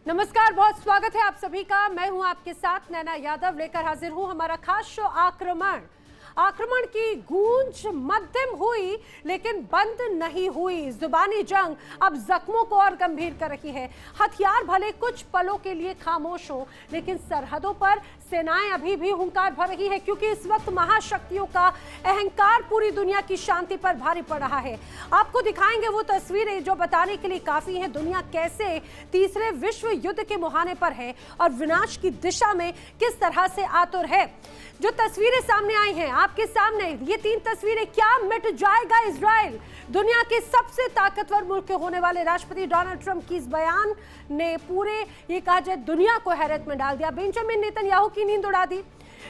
नमस्कार, बहुत स्वागत है आप सभी का। मैं हूं आपके साथ नैना यादव, लेकर हाजिर हूं हमारा खास शो आक्रमण की गूंज मध्यम हुई लेकिन बंद नहीं हुई। जुबानी जंग अब जख्मों को और गंभीर कर रही है। हथियार भले कुछ पलों के लिए खामोश हो, लेकिन सरहदों पर सेनाएं अभी भी हुंकार भर रही है, क्योंकि इस वक्त महाशक्तियों का अहंकार पूरी दुनिया की शांति पर भारी पड़ रहा है। आपको दिखाएंगे वो तस्वीरें जो बताने के लिए काफी हैं दुनिया कैसे तीसरे विश्व युद्ध के मुहाने पर है और विनाश की दिशा में किस तरह से आतुर है। जो तस्वीरें सामने आई हैं आपके सामने, ये 3 तस्वीरें, क्या मिट जाएगा इजराइल? दुनिया के सबसे ताकतवर मुल्क के होने वाले राष्ट्रपति डोनाल्ड ट्रंप की इस बयान ने पूरे ये कहा जाए दुनिया को हैरत में डाल दिया। बेंजामिन नेतन्याहू की नींद उड़ा दी।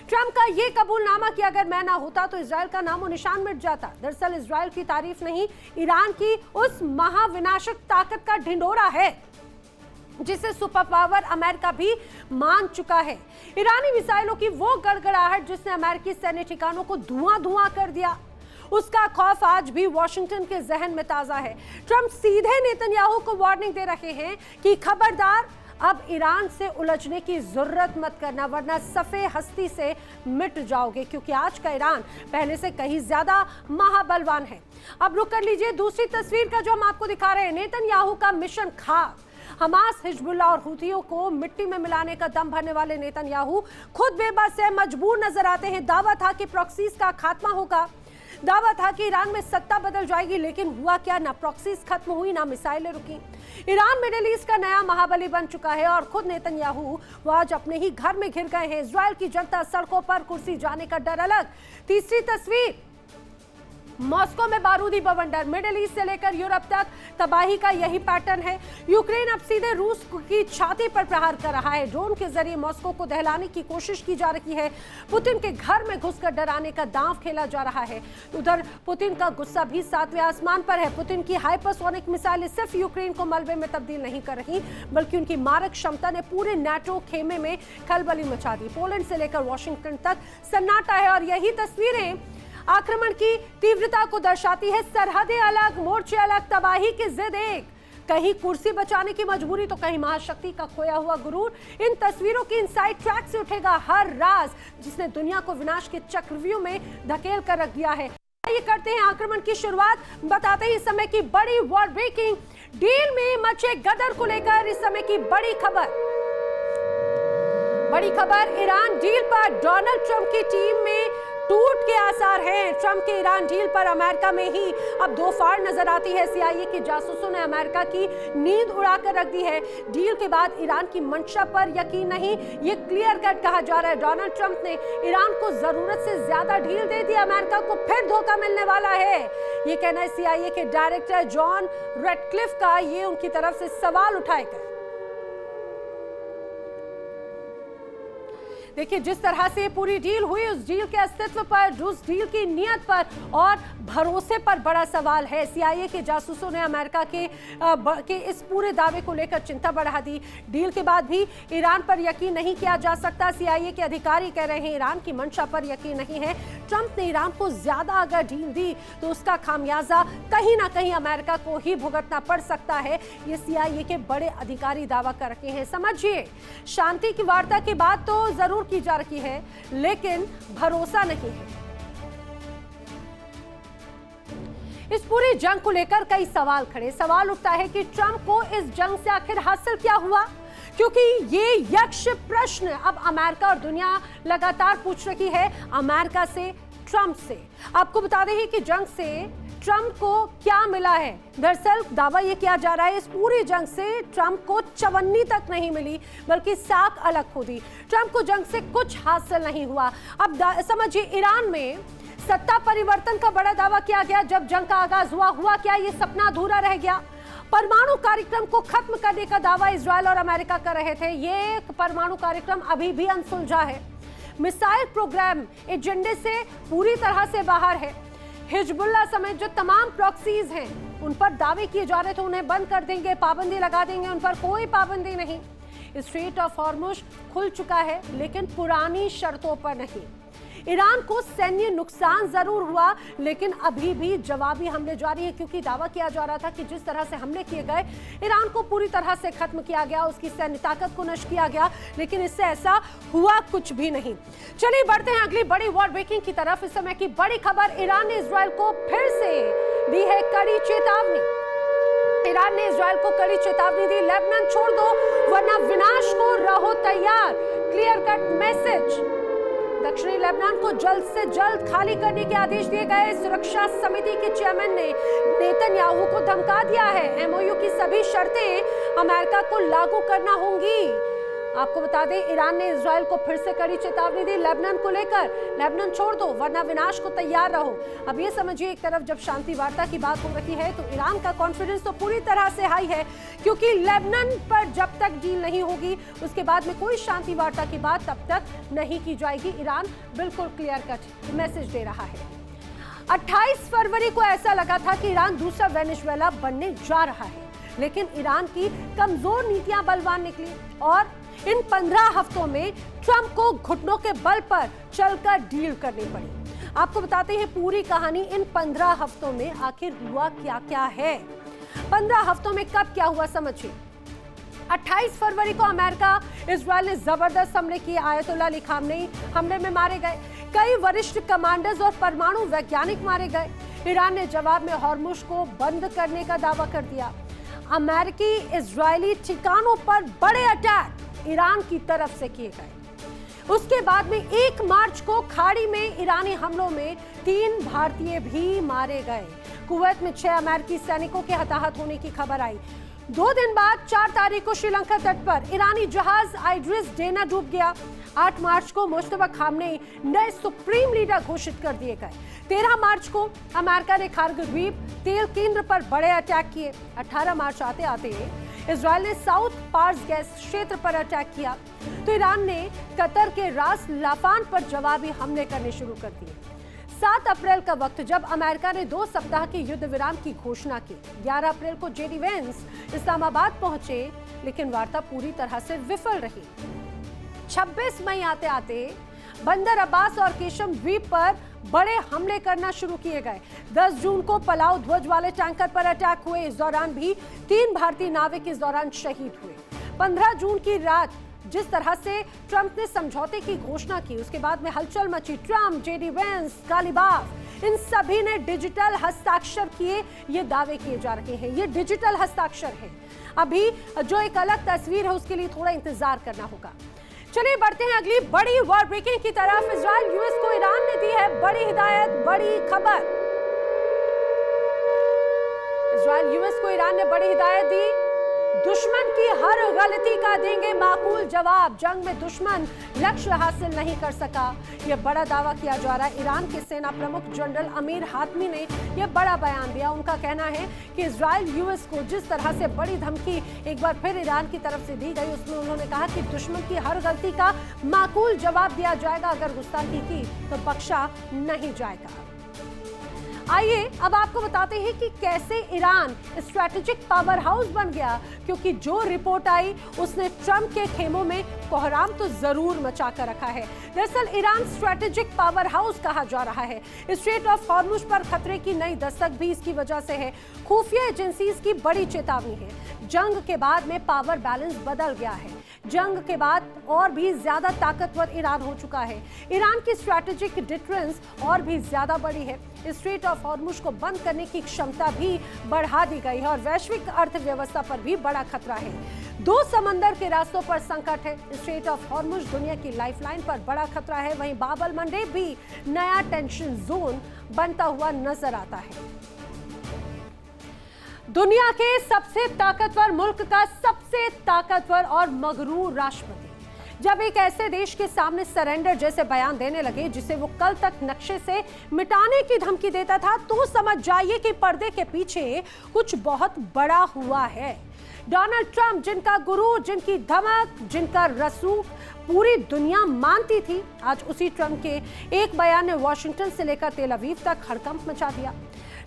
ट्रंप का ये कबूलनामा कि अगर मैं ना होता तो इजराइल का नामो निशान मिट जाता। दरअसल इजराइल की तारीफ नहीं, ईरान की उस महाविनाशक ताकत का ढिंढोरा है जिसे सुपर पावर अमेरिका भी मान चुका है। ईरानी मिसाइलों की वो गड़गड़ाहट जिसने अमेरिकी सैन्य ठिकानों को धुआं कर दिया, उसका खौफ आज भी वॉशिंगटन के जहन में ताजा है। ट्रंप सीधे नेतन्याहू को वार्निंग दे रहे हैं कि खबरदार, अब ईरान से उलझने की जरूरत मत करना, वरना सफे हस्ती से मिट जाओगे, क्योंकि आज का ईरान पहले से कहीं ज्यादा महाबलवान है। अब रुक कर लीजिए दूसरी तस्वीर का जो हम आपको दिखा रहे हैं। नेतन्याहू का मिशन खाक। हमास, हिजबुल्लाह और हुथियों को मिट्टी में मिलाने का दम भरने वाले नेतन्याहू खुद बेबस है, मजबूर नजर आते हैं। दावा था कि प्रॉक्सीज का खात्मा होगा, दावा था कि ईरान में सत्ता बदल जाएगी, लेकिन हुआ क्या? ना प्रॉक्सीज खत्म हुई, ना मिसाइलें रुकी। ईरान मिडिल ईस्ट का नया महाबली बन चुका है और खुद नेतन्याहू वो आज अपने ही घर में घिर गए हैं। इजराइल की जनता सड़कों पर, कुर्सी जाने का डर अलग। तीसरी तस्वीर, मॉस्को में बारूदी बवंडर। मिडिल ईस्ट से लेकर यूरोप तक तबाही का यही पैटर्न है। यूक्रेन अब सीधे रूस की छाती पर प्रहार कर रहा है। ड्रोन के जरिए मॉस्को को दहलाने की कोशिश की जा रही है। पुतिन के घर में घुसकर डराने का दांव खेला जा रहा है। उधर पुतिन का गुस्सा भी 7वें आसमान पर है। पुतिन की हाइपरसोनिक मिसाइलें सिर्फ यूक्रेन को मलबे में तब्दील नहीं कर रही, बल्कि उनकी मारक क्षमता ने पूरे नाटो खेमे में खलबली मचा दी। पोलैंड से लेकर वॉशिंगटन तक सन्नाटा है और यही तस्वीरें आक्रमण की तीव्रता को दर्शाती है। सरहदें अलग, मोर्चे अलग, तबाही की जिद एक, कहीं कुर्सी बचाने की मजबूरी तो कहीं महाशक्ति का खोया हुआ गुरूर। इन तस्वीरों की इनसाइड ट्रैक से उठेगा हर राज जिसने दुनिया को विनाश के चक्रव्यूह में धकेल कर रख दिया है। ये करते हैं आक्रमण की शुरुआत, बताते ही इस समय की बड़ी वॉर ब्रेकिंग डील में मचे गदर को लेकर इस समय की बड़ी खबर। ईरान डील पर डोनाल्ड ट्रंप की टीम में टूट के आसार हैं। ट्रंप के ईरान डील पर अमेरिका में ही अब दो फाड़ नजर आती है। सीआईए के जासूसों ने अमेरिका की नींद उड़ाकर रख दी है। डील के बाद ईरान की मंशा पर यकीन नहीं, ये क्लियर कट कहा जा रहा है। डोनाल्ड ट्रंप ने ईरान को जरूरत से ज्यादा ढील दे दी, अमेरिका को फिर धोखा मिलने वाला है, ये कहना है सीआईए के डायरेक्टर जॉन रेडक्लिफ का। ये उनकी तरफ से सवाल उठाए गए। देखिए, जिस तरह से पूरी डील हुई, उस डील के अस्तित्व पर, उस डील की नीयत पर और भरोसे पर बड़ा सवाल है। सीआईए के जासूसों ने अमेरिका के इस पूरे दावे को लेकर चिंता बढ़ा दी। डील के बाद भी ईरान पर यकीन नहीं किया जा सकता। सीआईए के अधिकारी कह रहे हैं ईरान की मंशा पर यकीन नहीं है। ट्रंप ने ईरान को ज्यादा अगर डील दी तो उसका खामियाजा कहीं ना कहीं अमेरिका को ही भुगतना पड़ सकता है, ये सीआईए के बड़े अधिकारी दावा कर रहे हैं। समझिए, शांति की वार्ता की बात तो जरूर की जा रही है, लेकिन भरोसा नहीं है। इस पूरी जंग को लेकर कई सवाल खड़े। सवाल उठता है कि ट्रंप को इस जंग से आखिर हासिल क्या हुआ, क्योंकि ये यक्ष प्रश्न अब अमेरिका और दुनिया लगातार पूछ रही है, अमेरिका से, ट्रंप से। आपको बता दें कि जंग से ट्रंप को क्या मिला है। दरअसल दावा यह किया जा रहा है इस पूरी जंग से ट्रंप को चवन्नी तक नहीं मिली, बल्कि साख अलग खोदी। ट्रंप को जंग से कुछ हासिल नहीं हुआ। अब समझिए, ईरान में सत्ता परिवर्तन का बड़ा दावा किया गया। जब जंग का आगाज हुआ क्या ये सपना अधूरा रह गया? परमाणु कार्यक्रम को खत्म करने का दावा इजरायल और अमेरिका कर रहे थे। ये परमाणु कार्यक्रम अभी भी अनसुलझा है। मिसाइल प्रोग्राम एजेंडे से पूरी तरह से बाहर है। हिजबुल्लाह समेत जो तमाम प्रॉक्सीज हैं, उन पर दावे किए जा रहे थे उन्हें बंद कर देंगे, पाबंदी लगा देंगे, उन पर कोई पाबंदी नहीं। स्ट्रेट ऑफ हॉर्मुज खुल चुका है, लेकिन पुरानी शर्तों पर नहीं। ईरान को सैन्य नुकसान जरूर हुआ, लेकिन अभी भी जवाबी हमले जारी है, क्योंकि दावा किया जा रहा था कि जिस तरह से हमले किए गए, ईरान को पूरी तरह से खत्म किया गया, उसकी सैन्य ताकत को नष्ट किया गया, लेकिन इससे ऐसा हुआ कुछ भी नहीं। चलिए बढ़ते हैं अगली बड़ी वॉर ब्रेकिंग की तरफ। इस समय की बड़ी खबर, ईरान ने इजराइल को फिर से दी है कड़ी चेतावनी। ईरान ने इजराइल को कड़ी चेतावनी दी, लेबनान छोड़ दो वरना विनाश को रहो तैयार, क्लियर कट मैसेज। दक्षिणी लेबनान को जल्द से जल्द खाली करने के आदेश दिए गए। सुरक्षा समिति के चेयरमैन ने नेतन्याहू को धमका दिया है, एमओयू की सभी शर्तें अमेरिका को लागू करना होंगी। आपको बता दें, ईरान ने इजराइल को फिर से कड़ी चेतावनी दी लेबनान को लेकर, लेबनान छोड़ दो वरना विनाश को तैयार रहो। अब ये समझिए, एक तरफ जब शांति वार्ता की बात हो रही है तो ईरान का कॉन्फिडेंस तो पूरी तरह से हाई है, क्योंकि लेबनान पर जब तक डील नहीं होगी उसके बाद में कोई शांति वार्ता की बात तब तक नहीं की जाएगी। ईरान बिल्कुल क्लियर कट मैसेज दे रहा है। 28 फरवरी को ऐसा लगा था कि ईरान दूसरा वेनेजुएला बनने जा रहा है, लेकिन ईरान की कमजोर नीतियां बलवान निकली और इन 15 हफ्तों में ट्रंप को घुटनों के बल पर चलकर डील करनी पड़ी। आपको बताते हैं पूरी कहानी इन 15 हफ्तों में आखिर हुआ क्या क्या है। 15 हफ्तों में कब क्या हुआ समझिए। 28 फरवरी को अमेरिका इजराइल ने जबरदस्त हमले किए। आयतुल्लाह अली खामनेई हमले में मारे गए, कई वरिष्ठ कमांडर्स और परमाणु वैज्ञानिक मारे गए। ईरान ने जवाब में हॉर्मुज को बंद करने का दावा कर दिया। अमेरिकी इजरायली ठिकानों पर बड़े अटैक ईरान की तरफ से किए गए। उसके बाद में 1 मार्च को खाड़ी में ईरानी हमलों में 3 भारतीय भी मारे गए। कुवैत में 6 अमेरिकी सैनिकों के हताहत होने की खबर आई। 2 दिन बाद 4 तारीख को श्रीलंका तट पर ईरानी जहाज आइड्रिस डेना डूब गया। 8 मार्च को मुश्तबा खामनेई नए सुप्रीम लीडर घोषित कर दिए गए। 13 मार्च को अमेरिका ने कारगिल द्वीप तेल केंद्र पर बड़े अटैक किए। 18 मार्च आते आते इजराइल ने साउथ पार्स गैस क्षेत्र पर अटैक किया, तो ईरान ने कतर के रास लाफान पर जवाबी हमले करने शुरू कर दिए। 7 अप्रैल का वक्त जब अमेरिका ने 2 सप्ताह के युद्ध विराम की घोषणा की। 11 अप्रैल को जेडी वेंस इस्लामाबाद पहुंचे, लेकिन वार्ता पूरी तरह से विफल रही। 26 मई आते आते बंदर अब्बास और केशम द्वीप पर बड़े हमले करना शुरू किए गए। 10 जून को पलाव ध्वज वाले टैंकर पर अटैक हुए। इस दौरान भी 3 भारतीय नाविक इस दौरान शहीद हुए। 15 जून की रात जिस तरह से ट्रंप ने समझौते की घोषणा की, उसके बाद में हलचल मची। ट्रंप, जेडी वेंस, गालिबाफ, इन सभी ने डिजिटल हस्ताक्षर किए, ये दावे किए जा रहे हैं। ये डिजिटल हस्ताक्षर है। अभी जो एक अलग तस्वीर है उसके लिए थोड़ा इंतजार करना होगा। चलिए बढ़ते हैं अगली बड़ी वॉर ब्रेकिंग की तरफ। इजराइल यूएस को ईरान ने दी है बड़ी हिदायत, बड़ी खबर। इजराइल यूएस को ईरान ने बड़ी हिदायत दी, दुश्मन की हर गलती का देंगे माकूल जवाब। जंग में दुश्मन लक्ष्य हासिल नहीं कर सका, यह बड़ा दावा किया जा रहा है। ईरान के सेना प्रमुख जनरल अमीर हातमी ने यह बड़ा बयान दिया। उनका कहना है कि इजराइल यूएस को जिस तरह से बड़ी धमकी एक बार फिर ईरान की तरफ से दी गई, उसमें उन्होंने कहा कि दुश्मन की हर गलती का माकूल जवाब दिया जाएगा। अगर गुस्ताखी की तो बख्शा नहीं जाएगा। आइए अब आपको बताते हैं कि कैसे ईरान स्ट्रैटेजिक पावर हाउस बन गया, क्योंकि जो रिपोर्ट आई उसने ट्रंप के खेमों में कोहराम तो जरूर मचा कर रखा है। दरअसल ईरान स्ट्रैटेजिक पावर हाउस कहा जा रहा है। स्ट्रेट ऑफ हॉर्मुज पर खतरे की नई दस्तक भी इसकी वजह से है। खुफिया एजेंसीज की बड़ी चेतावनी है। जंग के बाद में पावर बैलेंस बदल गया है। जंग के बाद और भी ज्यादा ताकतवर ईरान हो चुका है। ईरान की स्ट्रैटेजिक डिफरेंस और भी ज्यादा बड़ी है। स्ट्रेट ऑफ हॉर्मुज को बंद करने की क्षमता भी बढ़ा दी गई है और वैश्विक अर्थव्यवस्था पर भी बड़ा खतरा है। 2 समंदर के रास्तों पर संकट है। स्ट्रेट ऑफ हॉर्मुज दुनिया की लाइफलाइन पर बड़ा खतरा है। वहीं बाब अल मंडेब भी नया टेंशन जोन बनता हुआ नजर आता है। दुनिया के सबसे ताकतवर मुल्क का सबसे ताकतवर और मगरूर राष्ट्रपति जब एक ऐसे देश के सामने सरेंडर जैसे बयान देने लगे जिसे वो कल तक नक्शे से मिटाने की धमकी देता था, तो समझ जाइए कि पर्दे के पीछे कुछ बहुत बड़ा हुआ है। डोनाल्ड ट्रंप, जिनका गुरु, जिनकी धमक, जिनका रसूख पूरी दुनिया मानती थी, आज उसी ट्रंप के एक बयान ने वॉशिंगटन से लेकर तेल अवीव तक हड़कंप मचा दिया।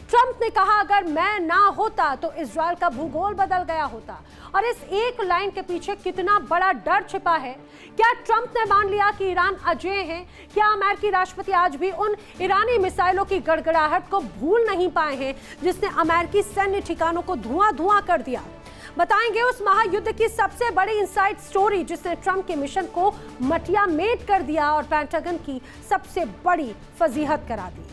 ट्रंप ने कहा अगर मैं ना होता तो इजराइल का भूगोल बदल गया होता। और इस एक लाइन के पीछे कितना बड़ा डर छिपा है। क्या ट्रंप ने मान लिया कि ईरान अजेय है? क्या अमेरिकी राष्ट्रपति आज भी उन ईरानी मिसाइलों की गड़गड़ाहट को भूल नहीं पाए हैं जिसने अमेरिकी सैन्य ठिकानों को धुआं धुआं कर दिया? बताएंगे उस महायुद्ध की सबसे बड़ी इनसाइड स्टोरी जिसने ट्रंप के मिशन को मटिया मेट कर दिया और पेंटागन की सबसे बड़ी फजीहत करा दी।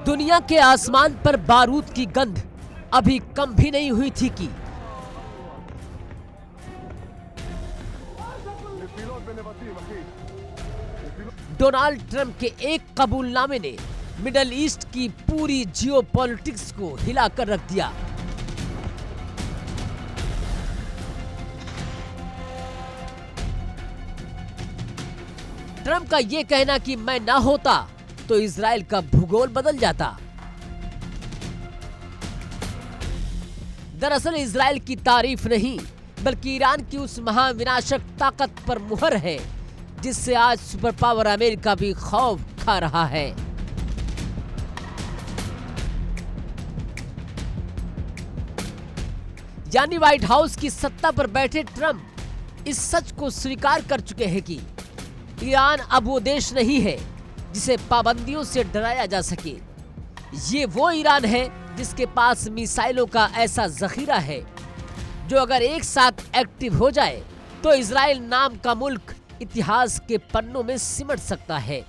दुनिया के आसमान पर बारूद की गंध अभी कम भी नहीं हुई थी कि डोनाल्ड ट्रंप के एक कबूलनामे ने मिडल ईस्ट की पूरी जियोपॉलिटिक्स को हिलाकर रख दिया। ट्रंप का यह कहना कि मैं ना होता तो इजराइल का भूगोल बदल जाता। दरअसल इजराइल की तारीफ नहीं बल्कि ईरान की उस महाविनाशक ताकत पर मुहर है जिससे आज सुपर पावर अमेरिका भी खौफ खा रहा है। यानी व्हाइट हाउस की सत्ता पर बैठे ट्रंप इस सच को स्वीकार कर चुके हैं कि ईरान अब वो देश नहीं है जिसे पाबंदियों से डराया जा सके। ये वो ईरान है जिसके पास मिसाइलों का ऐसा जखीरा है जो अगर एक साथ एक्टिव हो जाए तो इजराइल नाम का मुल्क इतिहास के पन्नों में सिमट सकता है।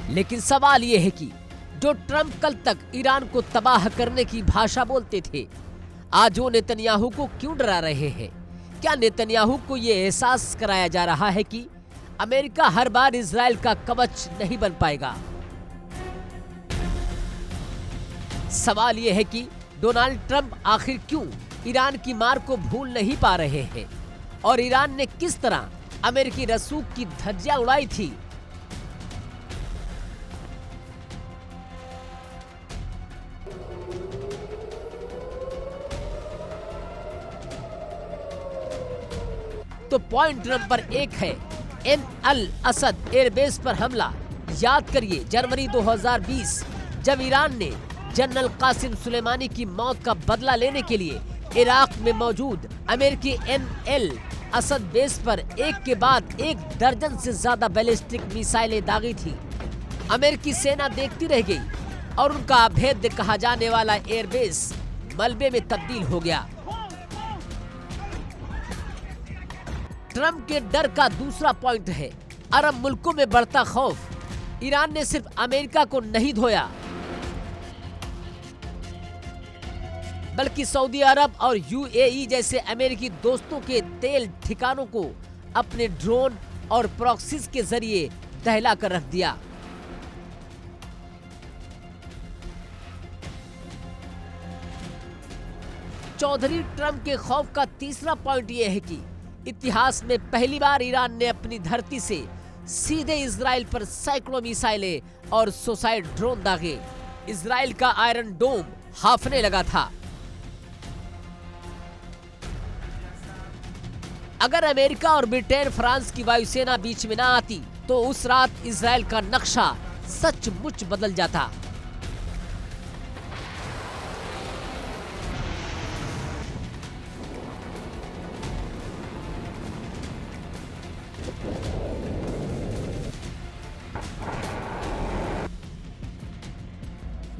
लेकिन सवाल यह है कि जो ट्रंप कल तक ईरान को तबाह करने की भाषा बोलते थे, आज वो नेतन्याहू को क्यों डरा रहे हैं? क्या नेतन्याहू को ये एहसास कराया जा रहा है कि अमेरिका हर बार इजराइल का कवच नहीं बन पाएगा? सवाल यह है कि डोनाल्ड ट्रंप आखिर क्यों ईरान की मार को भूल नहीं पा रहे हैं और ईरान ने किस तरह अमेरिकी रसूख की धज्जियां उड़ाई थी। तो पॉइंट नंबर 1 है एन अल असद एयरबेस पर हमला। याद करिए जनवरी 2020 जब ईरान ने जनरल कासिम सुलेमानी की मौत का बदला लेने के लिए इराक में मौजूद अमेरिकी एन असद बेस पर एक के बाद एक दर्जन से ज्यादा बैलिस्टिक मिसाइलें दागी थी। अमेरिकी सेना देखती रह गई और उनका अभेद्य कहा जाने वाला एयरबेस मलबे में तब्दील हो गया। ट्रंप के डर का दूसरा पॉइंट है अरब मुल्कों में बढ़ता खौफ। ईरान ने सिर्फ अमेरिका को नहीं धोया बल्कि सऊदी अरब और यूएई जैसे अमेरिकी दोस्तों के तेल ठिकानों को अपने ड्रोन और प्रॉक्सीज के जरिए दहला कर रख दिया। चौधरी ट्रंप के खौफ का तीसरा पॉइंट यह है कि इतिहास में पहली बार ईरान ने अपनी धरती से सीधे इजराइल पर सैकड़ों मिसाइलें और सुसाइड ड्रोन दागे। इजराइल का आयरन डोम हाफने लगा था। अगर अमेरिका और ब्रिटेन फ्रांस की वायुसेना बीच में ना आती तो उस रात इजराइल का नक्शा सचमुच बदल जाता।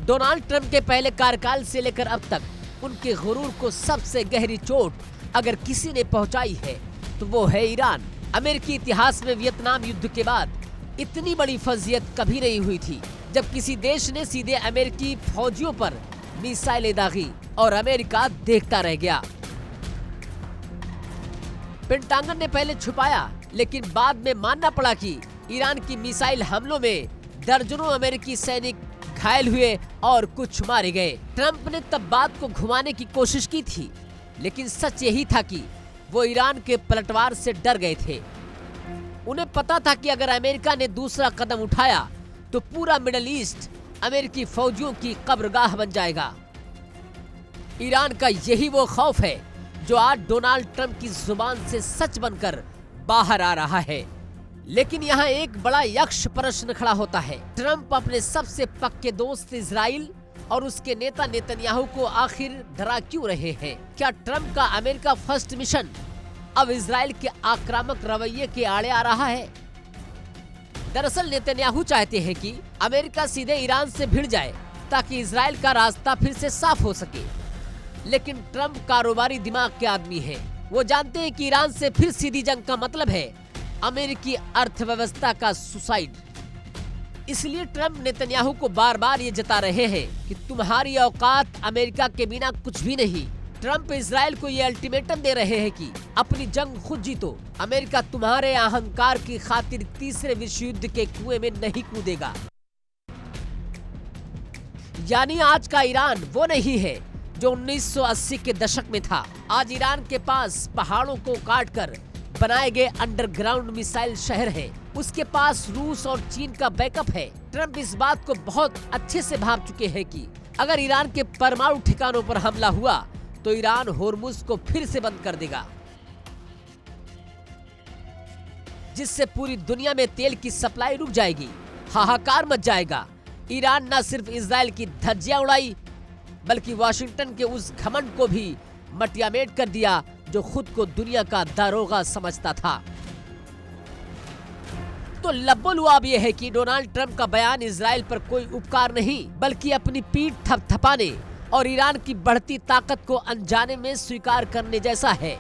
डोनाल्ड ट्रंप के पहले कार्यकाल से लेकर अब तक उनके गुरूर को सबसे गहरी चोट अगर किसी ने पहुंचाई है तो वो है ईरान। अमेरिकी इतिहास में वियतनाम युद्ध के बाद इतनी बड़ी फजीयत कभी नहीं हुई थी जब किसी देश ने सीधे अमेरिकी फौजियों पर मिसाइलें दागी और अमेरिका देखता रह गया। पेंटागन ने पहले छुपाया लेकिन बाद में मानना पड़ा कि ईरान की मिसाइल हमलों में दर्जनों अमेरिकी सैनिक घायल हुए और कुछ मारे गए। ट्रंप ने तब बात को घुमाने की कोशिश की थी, लेकिन सच यही था कि वो ईरान के पलटवार से डर गए थे। उन्हें पता था कि अगर अमेरिका ने दूसरा कदम उठाया तो पूरा मिडिल ईस्ट अमेरिकी फौजियों की कब्रगाह बन जाएगा। ईरान का यही वो खौफ है जो आज डोनाल्ड ट्रंप की जुबान से सच बनकर बाहर आ रहा है। लेकिन यहाँ एक बड़ा यक्ष प्रश्न खड़ा होता है, ट्रंप अपने सबसे पक्के दोस्त इजराइल और उसके नेता नेतन्याहू को आखिर डरा क्यों रहे हैं? क्या ट्रंप का अमेरिका फर्स्ट मिशन अब इजराइल के आक्रामक रवैये के आड़े आ रहा है? दरअसल नेतन्याहू चाहते हैं कि अमेरिका सीधे ईरान से भिड़ जाए ताकि इजराइल का रास्ता फिर से साफ हो सके। लेकिन ट्रंप कारोबारी दिमाग के आदमी हैं। वो जानते हैं कि ईरान से फिर सीधी जंग का मतलब है अमेरिकी अर्थव्यवस्था का सुसाइड। इसलिए ट्रंप नेतन्याहू को बार बार ये जता रहे हैं कि तुम्हारी औकात अमेरिका के बिना कुछ भी नहीं। ट्रंप इजराइल को ये अल्टीमेटम दे रहे हैं कि अपनी जंग खुद जीतो, अमेरिका तुम्हारे अहंकार की खातिर तीसरे विश्व युद्ध के कुएं में नहीं कूदेगा। यानी आज का ईरान वो नहीं है जो 1980 के दशक में था। आज ईरान के पास पहाड़ों को काटकर बनाए गए अंडरग्राउंड मिसाइल शहर है। उसके पास रूस और चीन का बैकअप है। ट्रंप इस बात को बहुत अच्छे से भांप चुके हैं कि अगर ईरान के परमाणु ठिकानों पर हमला हुआ तो ईरान होर्मुज को फिर से बंद कर देगा, जिससे पूरी दुनिया में तेल की सप्लाई रुक जाएगी, हाहाकार मच जाएगा। ईरान न सिर्फ इजराइल की धज्जियां उड़ाई बल्कि वाशिंगटन के उस घमंड को भी मटियामेट कर दिया जो खुद को दुनिया का दारोगा समझता था। तो लब्बो-लुआब ये है कि डोनाल्ड ट्रंप का बयान इजराइल पर कोई उपकार नहीं बल्कि अपनी पीठ थपथपाने और ईरान की बढ़ती ताकत को अनजाने में स्वीकार करने जैसा है।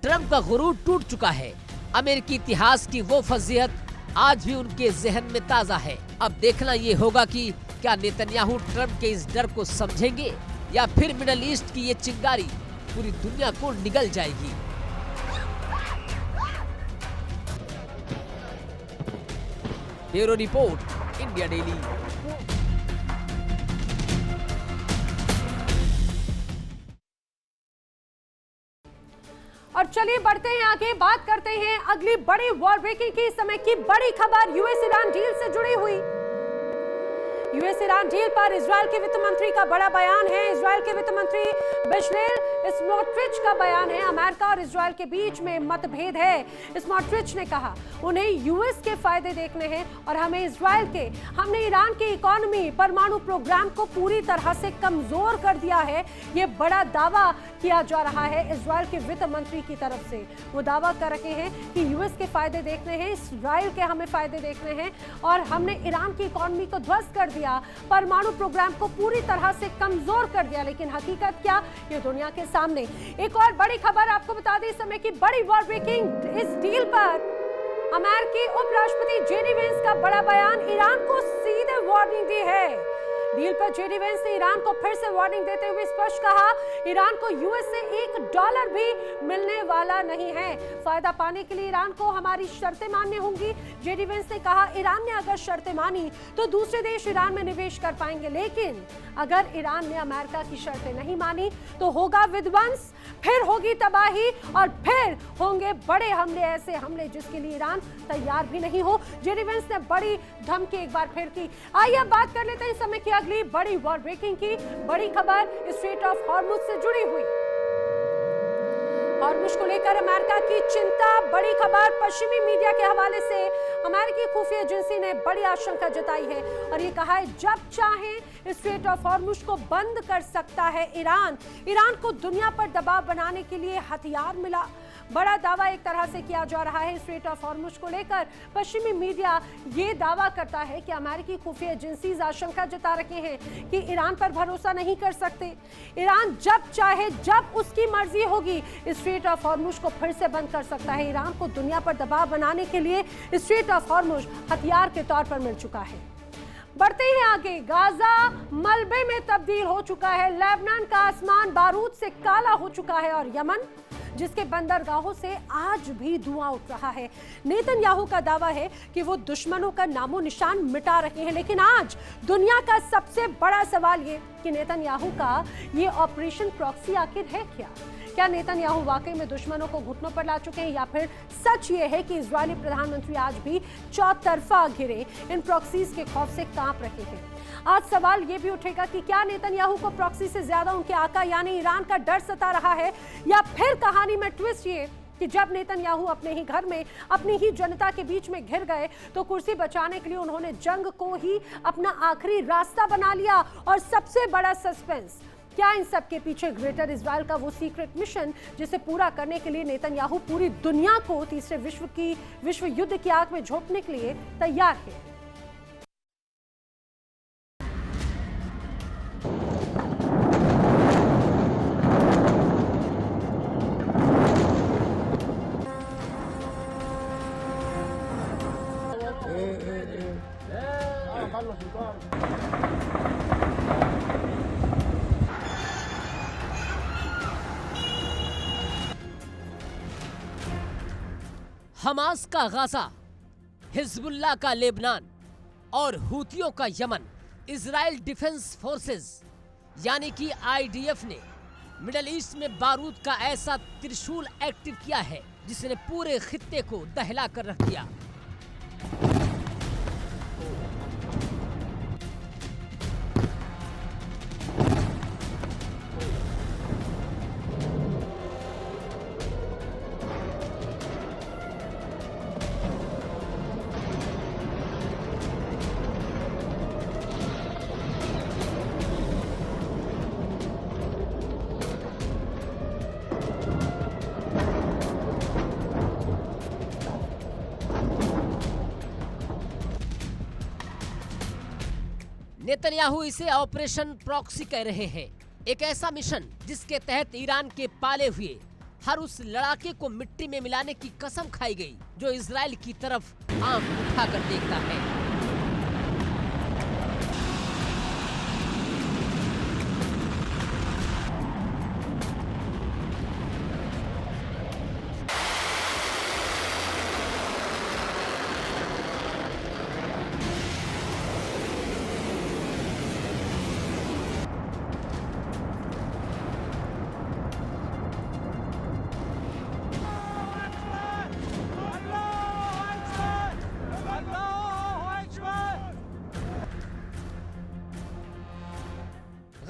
ट्रंप का गुरूर टूट चुका है। अमेरिकी इतिहास की वो फजीहत आज भी उनके जहन में ताजा है। अब देखना ये होगा कि क्या नेतन्याहू ट्रंप के इस डर को समझेंगे या फिर मिडिल ईस्ट की ये चिंगारी पूरी दुनिया को निगल जाएगी। Bureau report, India daily. और चलिए बढ़ते हैं आगे, बात करते हैं अगली बड़ी वॉर ब्रेकिंग की समय की बड़ी खबर यूएस ईरान डील से जुड़ी हुई। यूएस ईरान डील पर इजराइल के वित्त मंत्री का बड़ा बयान है। इजराइल के वित्त मंत्री बेजलेल स्मोट्रिच का बयान है। अमेरिका और इजराइल के बीच में मतभेद है। स्मोट्रिच ने कहा उन्हें यूएस के फायदे देखने हैं और हमने ईरान की इकोनॉमी, परमाणु प्रोग्राम को पूरी तरह से कमजोर कर दिया है। ये बड़ा दावा किया जा रहा है इजराइल के वित्त मंत्री की तरफ से। वो दावा कर रहे हैं कि यूएस के फायदे देखने हैं, इजराइल के हमें फायदे देखने हैं और हमने ईरान की इकोनॉमी को ध्वस्त कर दिया, परमाणु प्रोग्राम को पूरी तरह से कमजोर कर दिया। लेकिन हकीकत क्या, ये दुनिया के सामने। एक और बड़ी खबर आपको बता दें, इस समय की बड़ी वॉर ब्रेकिंग इस डील पर अमेरिकी उपराष्ट्रपति जेडी वेंस का बड़ा बयान। ईरान को सीधे वार्निंग दी है। डील पर जेडी वेंस ने ईरान को फिर से वार्निंग देते हुए स्पष्ट कहा ईरान को यूएस से $1 भी मिलने वाला नहीं है। फायदा पाने के लिए ईरान को हमारी शर्तें माननी होंगी। जेडी वेंस ने कहा ईरान ने अगर शर्तें मानी तो दूसरे देश ईरान में निवेश कर पाएंगे, लेकिन अगर ईरान ने अमेरिका की शर्तें नहीं मानी तो होगा विध्वंस, फिर होगी तबाही और फिर होंगे बड़े हमले, ऐसे हमले जिसके लिए ईरान तैयार भी नहीं हो। जेडी वेंस ने बड़ी धमकी एक बार फिर की। आइए अब बात कर लेते हैं इस समय की अगली बड़ी वॉर ब्रेकिंग की बड़ी खबर स्ट्रेट ऑफ हॉर्मुज से जुड़ी हुई। हॉर्मुज को लेकर अमेरिका की चिंता, बड़ी खबर पश्चिमी मीडिया के हवाले से अमेरिकी खुफिया एजेंसी ने बड़ी आशंका जताई है और ये कहा है जब चाहे स्ट्रेट ऑफ हॉर्मुज को बंद कर सकता है ईरान। ईरान को दुनिया पर दबाव बनाने के लिए हथियार मिला। बड़ा दावा एक तरह से किया जा रहा है स्ट्रेट ऑफ हॉर्मुज को लेकर। पश्चिमी मीडिया ये दावा करता है कि अमेरिकी खुफिया एजेंसीज आशंका जता रहे हैं कि ईरान पर भरोसा नहीं कर सकते। ईरान जब चाहे, जब उसकी मर्जी होगी, स्ट्रेट ऑफ हॉर्मुज को फिर से बंद कर सकता है। ईरान को दुनिया पर दबाव बनाने के लिए स्ट्रेट ऑफ हॉर्मुज हथियार के तौर पर मिल चुका है। बढ़ते हैं आगे, गाजा मलबे में तब्दील हो चुका है। लेबनान का आसमान बारूद से काला हो चुका है और यमन, जिसके बंदरगाहों से आज भी धुआं उठ रहा है। नेतन्याहू का दावा है कि वो दुश्मनों का नामो निशान मिटा रहे हैं, लेकिन आज दुनिया का सबसे बड़ा सवाल ये कि नेतन्याहू का ये ऑपरेशन प्रॉक्सी आखिर है क्या? क्या नेतन्याहू वाकई में दुश्मनों को घुटनों पर ला चुके हैं, या फिर सच ये है कि इजरायली प्रधानमंत्री आज भी चौतरफा घिरे इन प्रॉक्सीज के खौफ से कांप रहे हैं? आज सवाल ये भी उठेगा कि क्या नेतन्याहू को प्रॉक्सी से ज्यादा उनके आका यानी ईरान का डर सता रहा है, या फिर कहानी में ट्विस्ट ये कि जब नेतन्याहू अपने ही घर में अपनी ही जनता के बीच में घिर गए तो कुर्सी बचाने के लिए उन्होंने जंग को ही अपना आखिरी रास्ता बना लिया। और सबसे बड़ा सस्पेंस, क्या इन सब के पीछे ग्रेटर इजराइल का वो सीक्रेट मिशन जिसे पूरा करने के लिए नेतन्याहू पूरी दुनिया को तीसरे विश्व युद्ध की आग में झोंकने के लिए तैयार है? हमास का गाजा, हिजबुल्लाह का लेबनान और हूतियों का यमन। इजराइल डिफेंस फोर्सेस यानी कि आईडीएफ ने मिडल ईस्ट में बारूद का ऐसा त्रिशूल एक्टिव किया है जिसने पूरे खित्ते को दहला कर रख दिया। नेतन्याहू इसे ऑपरेशन प्रॉक्सी कह रहे हैं, एक ऐसा मिशन जिसके तहत ईरान के पाले हुए हर उस लड़ाके को मिट्टी में मिलाने की कसम खाई गई जो इजराइल की तरफ आंख उठाकर देखता है।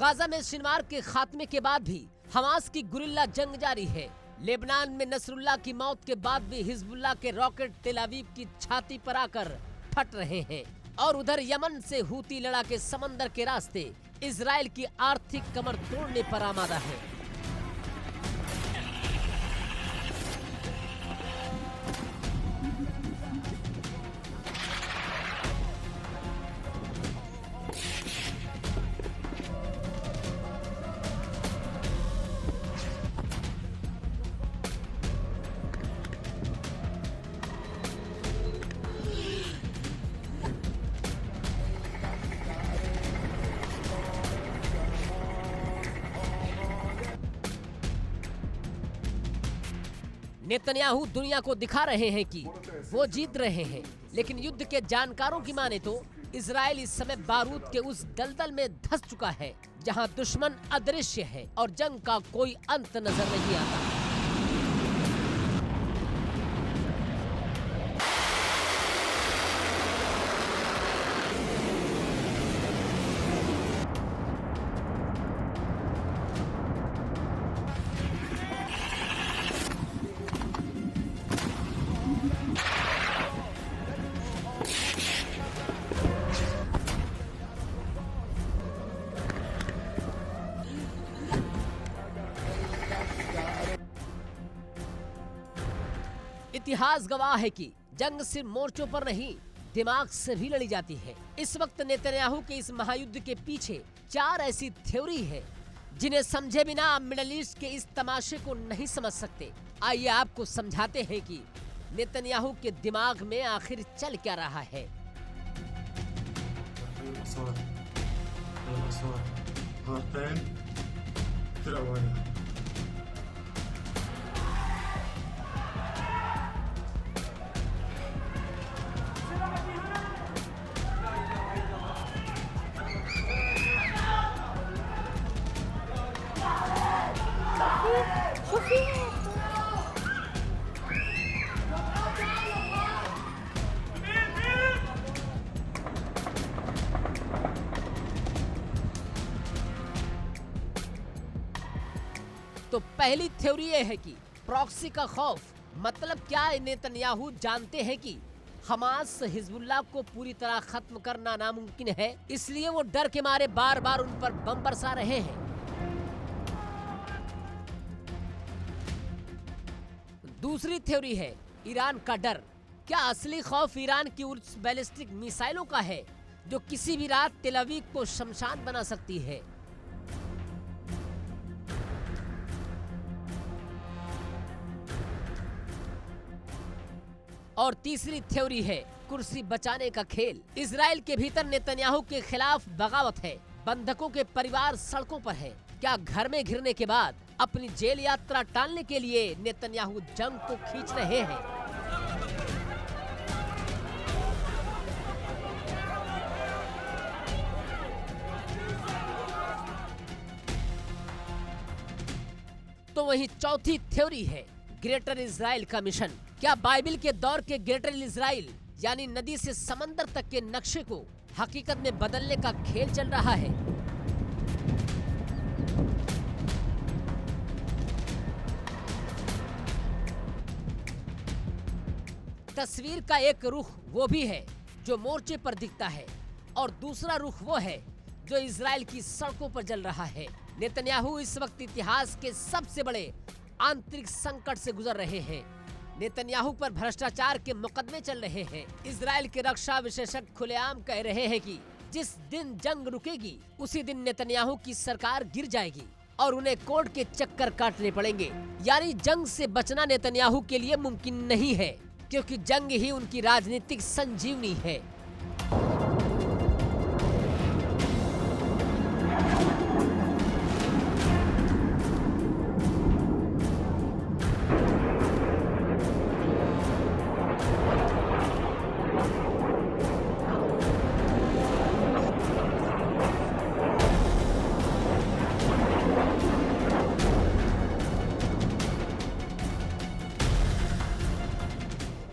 गाजा में शिनवार के खात्मे के बाद भी हमास की गुरिल्ला जंग जारी है। लेबनान में नसरुल्लाह की मौत के बाद भी हिजबुल्लाह के रॉकेट तेल अवीव की छाती पर आकर फट रहे हैं, और उधर यमन से हूती लड़ाके समंदर के रास्ते इजराइल की आर्थिक कमर तोड़ने पर आमादा है। नेतन्याहू दुनिया को दिखा रहे हैं कि वो जीत रहे हैं, लेकिन युद्ध के जानकारों की माने तो इजराइल इस समय बारूद के उस दलदल में धंस चुका है जहां दुश्मन अदृश्य है और जंग का कोई अंत नजर नहीं आता। इतिहास गवाह है कि जंग सिर्फ मोर्चों पर नहीं, दिमाग से भी लड़ी जाती है। इस वक्त नेतन्याहू के इस महायुद्ध के पीछे 4 ऐसी थ्योरी है जिन्हें समझे बिना आप मिडल ईस्ट के इस तमाशे को नहीं समझ सकते। आइए आपको समझाते हैं कि नेतन्याहू के दिमाग में आखिर चल क्या रहा है। तो पहली थ्योरी ये है कि प्रॉक्सी का खौफ मतलब क्या? नेतन्याहू जानते हैं कि हमास हिजबुल्लाह को पूरी तरह खत्म करना नामुमकिन है, इसलिए वो डर के मारे बार बार उन पर बम बरसा रहे हैं। दूसरी थ्योरी है ईरान का डर। क्या असली खौफ ईरान की उस बैलिस्टिक मिसाइलों का है जो किसी भी रात तेल अवीव को शमशान बना सकती है? और तीसरी थ्योरी है कुर्सी बचाने का खेल। इजराइल के भीतर नेतन्याहू के खिलाफ बगावत है। बंधकों के परिवार सड़कों पर है। क्या घर में घिरने के बाद अपनी जेल यात्रा टालने के लिए नेतन्याहू जंग को खींच रहे हैं? तो वहीं चौथी थ्योरी है ग्रेटर इजराइल का मिशन। क्या बाइबिल के दौर के ग्रेटर इजराइल यानी नदी से समंदर तक के नक्शे को हकीकत में बदलने का खेल चल रहा है? तस्वीर का एक रुख वो भी है जो मोर्चे पर दिखता है और दूसरा रुख वो है जो इजराइल की सड़कों पर जल रहा है। नेतन्याहू इस वक्त इतिहास के सबसे बड़े आंतरिक संकट से गुजर रहे हैं। नेतन्याहू पर भ्रष्टाचार के मुकदमे चल रहे हैं। इजराइल के रक्षा विशेषज्ञ खुलेआम कह रहे हैं कि जिस दिन जंग रुकेगी उसी दिन नेतन्याहू की सरकार गिर जाएगी और उन्हें कोर्ट के चक्कर काटने पड़ेंगे। यानी जंग से बचना नेतन्याहू के लिए मुमकिन नहीं है, क्योंकि जंग ही उनकी राजनीतिक संजीवनी है।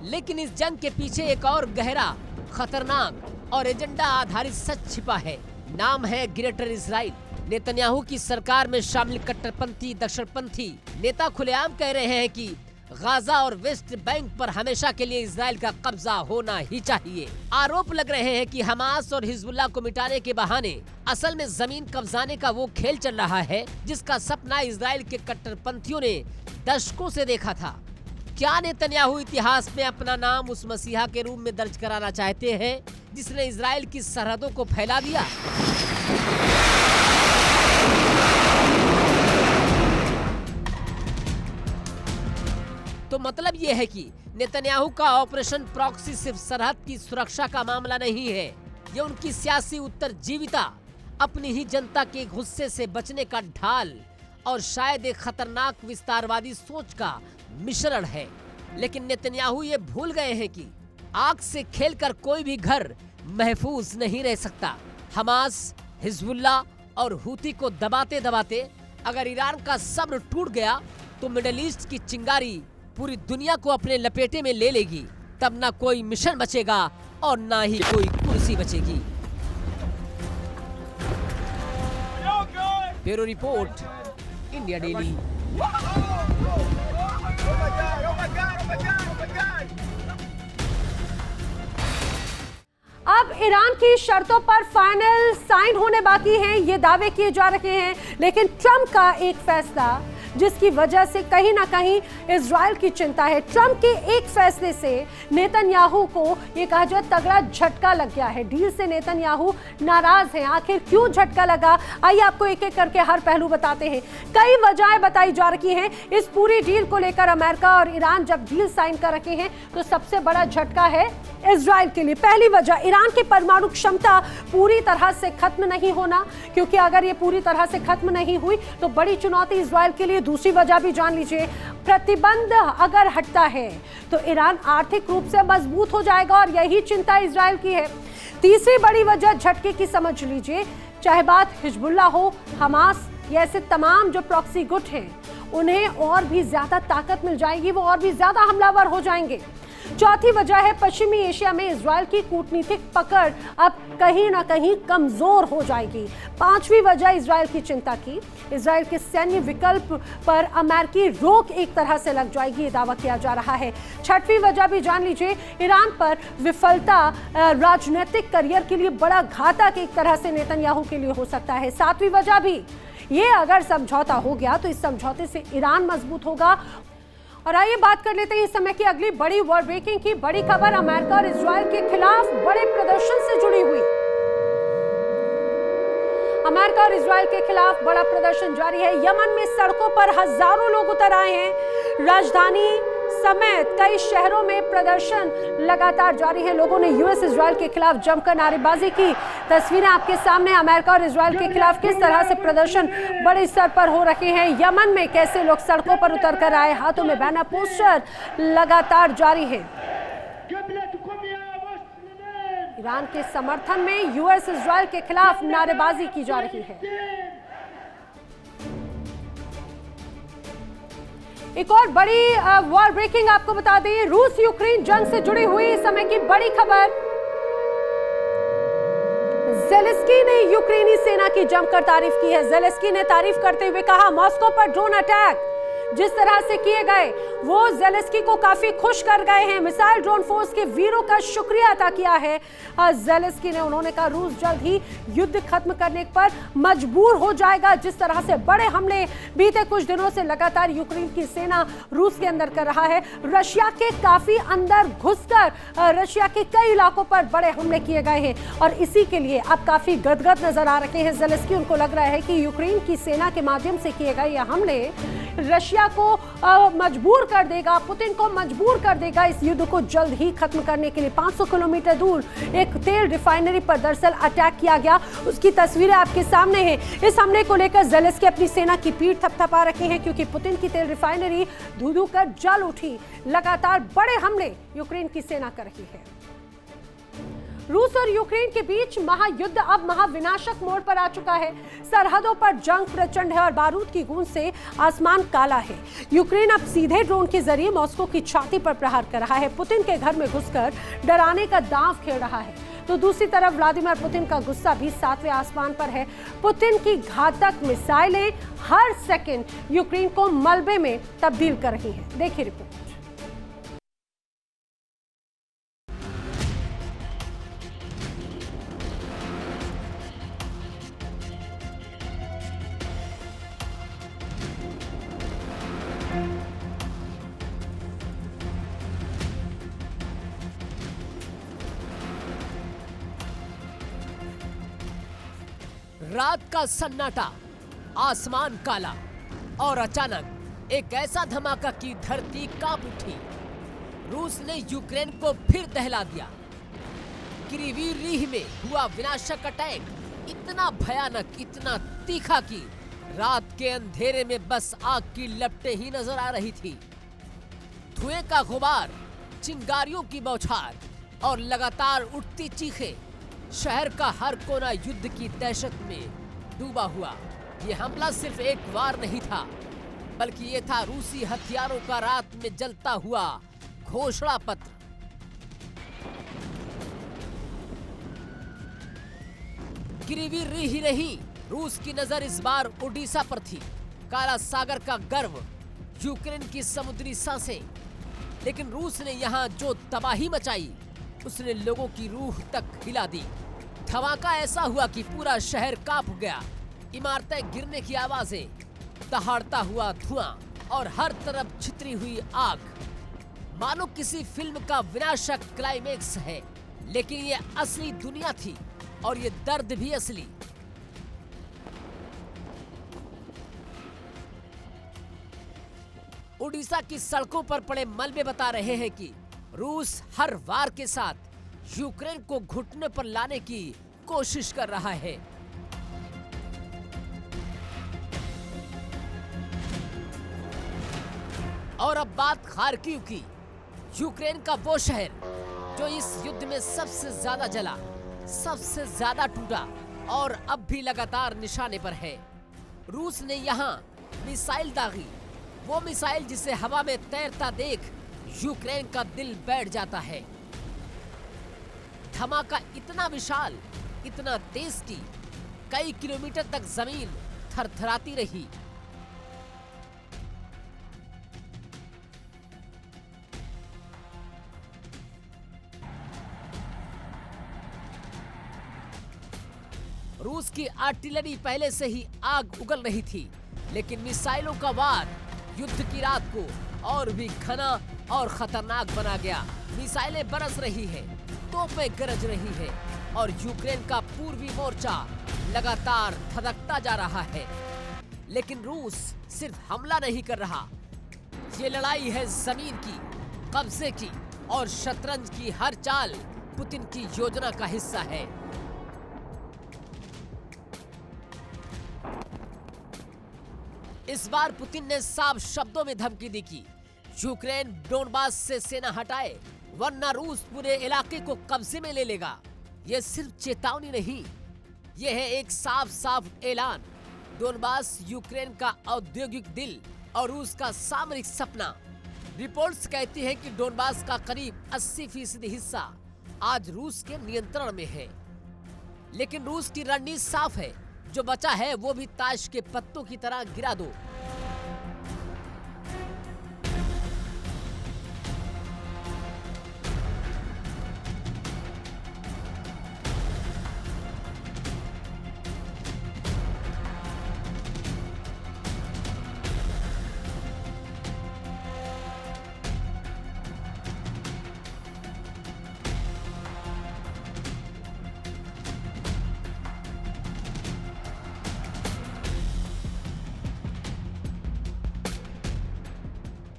लेकिन इस जंग के पीछे एक और गहरा, खतरनाक और एजेंडा आधारित सच छिपा है। नाम है ग्रेटर इजराइल। नेतन्याहू की सरकार में शामिल कट्टरपंथी दक्षिणपंथी नेता खुलेआम कह रहे हैं कि गाजा और वेस्ट बैंक पर हमेशा के लिए इजराइल का कब्जा होना ही चाहिए। आरोप लग रहे हैं कि हमास और हिजबुल्लाह को मिटाने के बहाने असल में जमीन कब्जाने का वो खेल चल रहा है जिसका सपना इजराइल के कट्टरपंथियों ने दशकों से देखा था। क्या नेतन्याहू इतिहास में अपना नाम उस मसीहा के रूप में दर्ज कराना चाहते हैं जिसने इजराइल की सरहदों को फैला दिया? तो मतलब ये है कि नेतन्याहू का ऑपरेशन प्रॉक्सी सिर्फ सरहद की सुरक्षा का मामला नहीं है, ये उनकी सियासी उत्तरजीविता, अपनी ही जनता के गुस्से से बचने का ढाल और शायद एक खतरनाक विस्तारवादी सोच का मिश्रण है। लेकिन नेतन्याहू ये भूल गए हैं कि आग से खेलकर कोई भी घर महफूज नहीं रह सकता। हमास, हिजबुल्लाह और हूती को दबाते दबाते अगर ईरान का सब्र टूट गया तो मिडिल ईस्ट की चिंगारी पूरी दुनिया को अपने लपेटे में ले लेगी। तब ना कोई मिशन बचेगा और ना ही कोई कुर्सी बचेगी। Bureau report, India daily. अब ईरान की शर्तों पर फाइनल साइन होने बाकी हैं, ये दावे किए जा रहे हैं। लेकिन ट्रंप का एक फैसला जिसकी वजह से कहीं ना कहीं इजराइल की चिंता है। ट्रंप के एक फैसले से नेतन्याहू को ये कहा जाए तगड़ा झटका लग गया है। डील से नेतन्याहू नाराज हैं। आखिर क्यों झटका लगा, आइए आपको एक एक करके हर पहलू बताते हैं। कई वजहें बताई जा रही हैं इस पूरी डील को लेकर। अमेरिका और ईरान जब डील साइन कर रखे हैं तो सबसे बड़ा झटका है इजराइल के लिए। पहली वजह, ईरान की परमाणु क्षमता पूरी तरह से खत्म नहीं होना, क्योंकि अगर ये पूरी तरह से खत्म नहीं हुई तो बड़ी चुनौती इजराइल के लिए। दूसरी वजह भी जान लीजिए, प्रतिबंध अगर हटता है तो ईरान आर्थिक रूप से मजबूत हो जाएगा और यही चिंता इजराइल की है। तीसरी बड़ी वजह झटके की समझ लीजिए, चाहे बात हिजबुल्लाह हो, हमास या ऐसे तमाम जो प्रॉक्सी गुट हैं उन्हें और भी ज्यादा ताकत मिल जाएगी, वो और भी ज्यादा हमलावर हो जाएंगे। चौथी वजह है पश्चिमी एशिया में इजरायल की कूटनीतिक पकड़ अब कहीं ना कहीं कमजोर हो जाएगी। पांचवी वजह इजरायल की चिंता की, इजरायल के सैन्य विकल्प पर अमेरिकी रोक एक तरह से लग जाएगी, ये दावा किया जा रहा है। छठवीं वजह भी जान लीजिए, ईरान पर विफलता राजनीतिक करियर के लिए बड़ा घातक एक तरह से नेतन्याहू के लिए हो सकता है। सातवीं वजह भी, ये अगर समझौता हो गया तो इस समझौते से ईरान मजबूत होगा। और आइए बात कर लेते हैं इस समय की अगली बड़ी वर्ल्ड ब्रेकिंग की बड़ी खबर, अमेरिका और इजरायल के खिलाफ बड़े प्रदर्शन से जुड़ी हुई। अमेरिका और इजरायल के खिलाफ बड़ा प्रदर्शन जारी है। यमन में सड़कों पर हजारों लोग उतर आए हैं। राजधानी समेत कई शहरों में प्रदर्शन लगातार जारी है। लोगों ने यूएस इजरायल के खिलाफ जमकर नारेबाजी की। तस्वीरें आपके सामने, अमेरिका और इजरायल के खिलाफ किस तरह से प्रदर्शन बड़े स्तर पर हो रहे हैं। यमन में कैसे लोग सड़कों पर उतर कर आए, हाथों में बैनर पोस्टर लगातार जारी है। ईरान के समर्थन में यूएस इजरायल के खिलाफ नारेबाजी की जा रही है। एक और बड़ी वॉर ब्रेकिंग आपको बता दें, रूस यूक्रेन जंग से जुड़ी हुई इस समय की बड़ी खबर। ज़ेलेंस्की ने यूक्रेनी सेना की जमकर तारीफ की है। ज़ेलेंस्की ने तारीफ करते हुए कहा, मॉस्को पर ड्रोन अटैक जिस तरह से किए गए वो ज़ेलेंस्की को काफी खुश कर गए हैं। मिसाइल ड्रोन फोर्स के वीरों का शुक्रिया अदा किया है ज़ेलेंस्की ने। उन्होंने कहा रूस जल्द ही युद्ध खत्म करने पर मजबूर हो जाएगा। जिस तरह से बड़े हमले बीते कुछ दिनों से लगातार यूक्रेन की सेना रूस के अंदर कर रहा है, रशिया के काफी अंदर घुसकर रशिया के कई इलाकों पर बड़े हमले किए गए हैं और इसी के लिए अब काफी गदगद नजर आ रहे हैं ज़ेलेंस्की। उनको लग रहा है कि यूक्रेन की सेना के माध्यम से किए गए यह हमले रशिया को मजबूर कर देगा, पुतिन को मजबूर कर देगा इस युद्ध को जल्द ही खत्म करने के लिए। 500 किलोमीटर दूर एक तेल रिफाइनरी पर दरअसल अटैक किया गया, उसकी तस्वीरें आपके सामने हैं। इस हमले को लेकर ज़ेलेंस्की अपनी सेना की पीठ थपथपा रखे हैं क्योंकि पुतिन की तेल रिफाइनरी धू-धू कर जल उठी। लगातार बड़े हमले यूक्रेन की सेना कर रही है। रूस और यूक्रेन के बीच महायुद्ध अब महाविनाशक मोड़ पर आ चुका है। सरहदों पर जंग प्रचंड है और बारूद की गूंज से आसमान काला है। यूक्रेन अब सीधे ड्रोन के जरिए मॉस्को की छाती पर प्रहार कर रहा है, पुतिन के घर में घुसकर डराने का दांव खेल रहा है। तो दूसरी तरफ व्लादिमीर पुतिन का गुस्सा भी 7वें आसमान पर है। पुतिन की घातक मिसाइलें हर सेकंड यूक्रेन को मलबे में तब्दील कर रही हैं। देखिए रिपोर्ट। रात का सन्नाटा, आसमान काला और अचानक एक ऐसा धमाका कि धरती कांप उठी। रूस ने यूक्रेन को फिर दहला दिया। क्रीवी रीह में हुआ विनाशक अटैक इतना भयानक, इतना तीखा कि रात के अंधेरे में बस आग की लपटें ही नजर आ रही थी। धुएं का गुबार, चिंगारियों की बौछार और लगातार उठती चीखें, शहर का हर कोना युद्ध की दहशत में डूबा हुआ। ये हमला सिर्फ एक वार नहीं था, बल्कि ये था रूसी हथियारों का रात में जलता हुआ घोषणा पत्र। क्रीवी रीह ही नहीं, रूस की नजर इस बार ओडिशा पर थी। काला सागर का गर्व, यूक्रेन की समुद्री सांसें। लेकिन रूस ने यहाँ जो तबाही मचाई उसने लोगों की रूह तक हिला दी। धमाका ऐसा हुआ कि पूरा शहर कांप गया। इमारतें गिरने की आवाजें, दहाड़ता हुआ धुआं और हर तरफ छितरी हुई आग, मानो किसी फिल्म का विनाशक क्लाइमेक्स है। लेकिन ये असली दुनिया थी और ये दर्द भी असली। ओडिशा की सड़कों पर पड़े मलबे बता रहे हैं कि रूस हर वार के साथ यूक्रेन को घुटने पर लाने की कोशिश कर रहा है। और अब बात खार्किव की, यूक्रेन का वो शहर जो इस युद्ध में सबसे ज्यादा जला, सबसे ज्यादा टूटा और अब भी लगातार निशाने पर है। रूस ने यहाँ मिसाइल दागी, वो मिसाइल जिसे हवा में तैरता देख यूक्रेन का दिल बैठ जाता है। धमाका इतना विशाल, इतना तेज कि कई किलोमीटर तक जमीन थरथराती रही। रूस की आर्टिलरी पहले से ही आग उगल रही थी, लेकिन मिसाइलों का वार युद्ध की रात को और भी घना और खतरनाक बना गया। मिसाइलें बरस रही हैं, तोपें गरज रही हैं और यूक्रेन का पूर्वी मोर्चा लगातार धधकता जा रहा है। लेकिन रूस सिर्फ हमला नहीं कर रहा, ये लड़ाई है जमीन की, कब्जे की और शतरंज की हर चाल पुतिन की योजना का हिस्सा है। इस बार पुतिन ने साफ शब्दों में धमकी दी कि यूक्रेन डोनबास से सेना हटाए, वरना रूस पूरे इलाके को कब्जे में ले लेगा। यह सिर्फ चेतावनी नहीं, यह है एक साफ साफ ऐलान। डोनबास यूक्रेन का औद्योगिक दिल और रूस का सामरिक सपना। रिपोर्ट्स कहती हैं कि डोनबास का करीब 80% हिस्सा आज रूस के नियंत्रण में है। लेकिन रूस की रणनीति साफ है, जो बचा है वो भी ताश के पत्तों की तरह गिरा दो।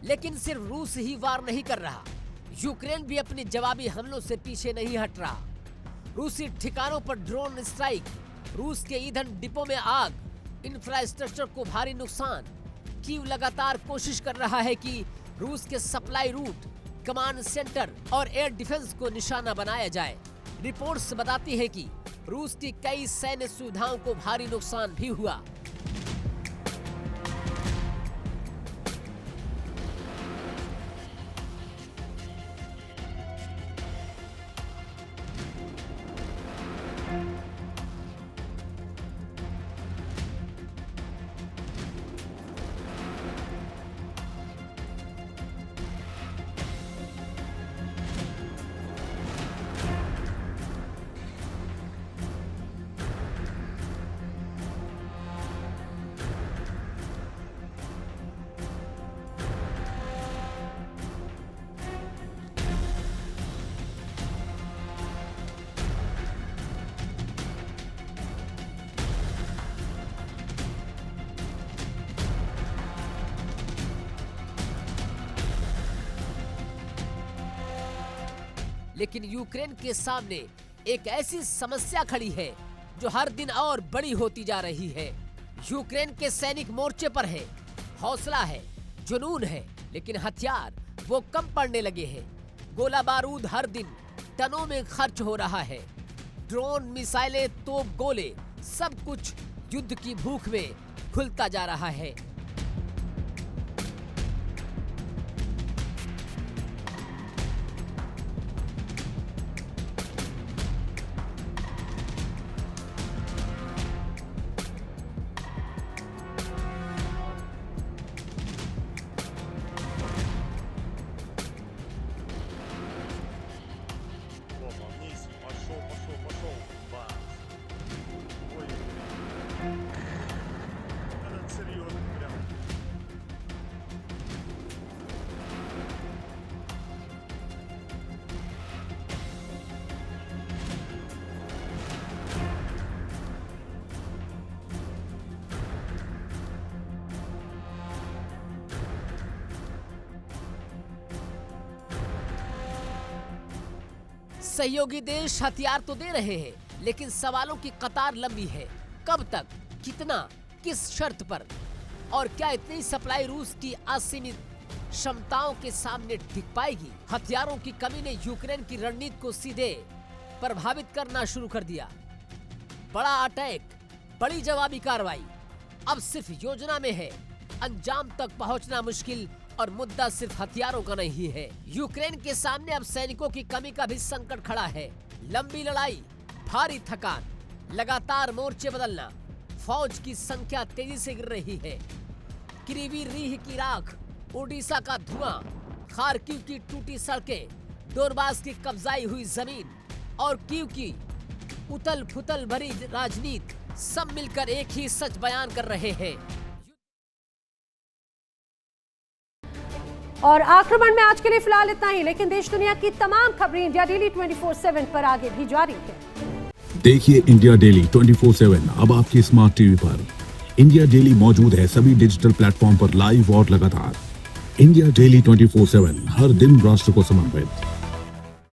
लेकिन सिर्फ रूस ही वार नहीं कर रहा, यूक्रेन भी अपने जवाबी हमलों से पीछे नहीं हट रहा। रूसी ठिकानों पर ड्रोन स्ट्राइक, रूस के ईंधन डिपो में आग, इंफ्रास्ट्रक्चर को भारी नुकसान। कीव लगातार कोशिश कर रहा है कि रूस के सप्लाई रूट, कमांड सेंटर और एयर डिफेंस को निशाना बनाया जाए। रिपोर्ट्स बताती है कि रूस की कई सैन्य सुविधाओं को भारी नुकसान भी हुआ। लेकिन यूक्रेन के सामने एक ऐसी समस्या खड़ी है जो हर दिन और बड़ी होती जा रही है। यूक्रेन के सैनिक मोर्चे पर है, हौसला है, जुनून है, लेकिन हथियार वो कम पड़ने लगे हैं। गोला बारूद हर दिन टनों में खर्च हो रहा है। ड्रोन, मिसाइलें, तोप, गोले, सब कुछ युद्ध की भूख में घुलता जा रहा है। Пошел. Бац. Ой. Это серьезно прям. सहयोगी देश हथियार तो दे रहे हैं, लेकिन सवालों की कतार लंबी है। कब तक, कितना, किस शर्त पर, और क्या इतनी सप्लाई रूस की असीमित क्षमताओं के सामने टिक पाएगी? हथियारों की कमी ने यूक्रेन की रणनीति को सीधे प्रभावित करना शुरू कर दिया। बड़ा अटैक, बड़ी जवाबी कार्रवाई अब सिर्फ योजना में है, अंजाम तक पहुंचना मुश्किल और मुद्दा सिर्फ हथियारों का नहीं है। यूक्रेन के सामने अब सैनिकों की कमी का भी संकट खड़ा है। लंबी लड़ाई, भारी थकान, लगातार मोर्चे बदलना, फौज की संख्या तेजी से गिर रही है। क्रीवी रीह की राख, ओडिशा का धुआं, खार्किव की टूटी सड़कें, डोरबास की कब्जाई हुई जमीन और कीव की उथल फुथल भरी राजनीति सब मिलकर एक ही सच बयान कर रहे हैं। और आक्रमण में आज के लिए फिलहाल इतना ही, लेकिन देश दुनिया की तमाम खबरें इंडिया डेली 24/7 पर आगे भी जारी है। देखिए इंडिया डेली 24/7 अब आपकी स्मार्ट टीवी पर। इंडिया डेली मौजूद है सभी डिजिटल प्लेटफॉर्म पर लाइव और लगातार। इंडिया डेली 24/7 हर दिन राष्ट्र को समर्पित।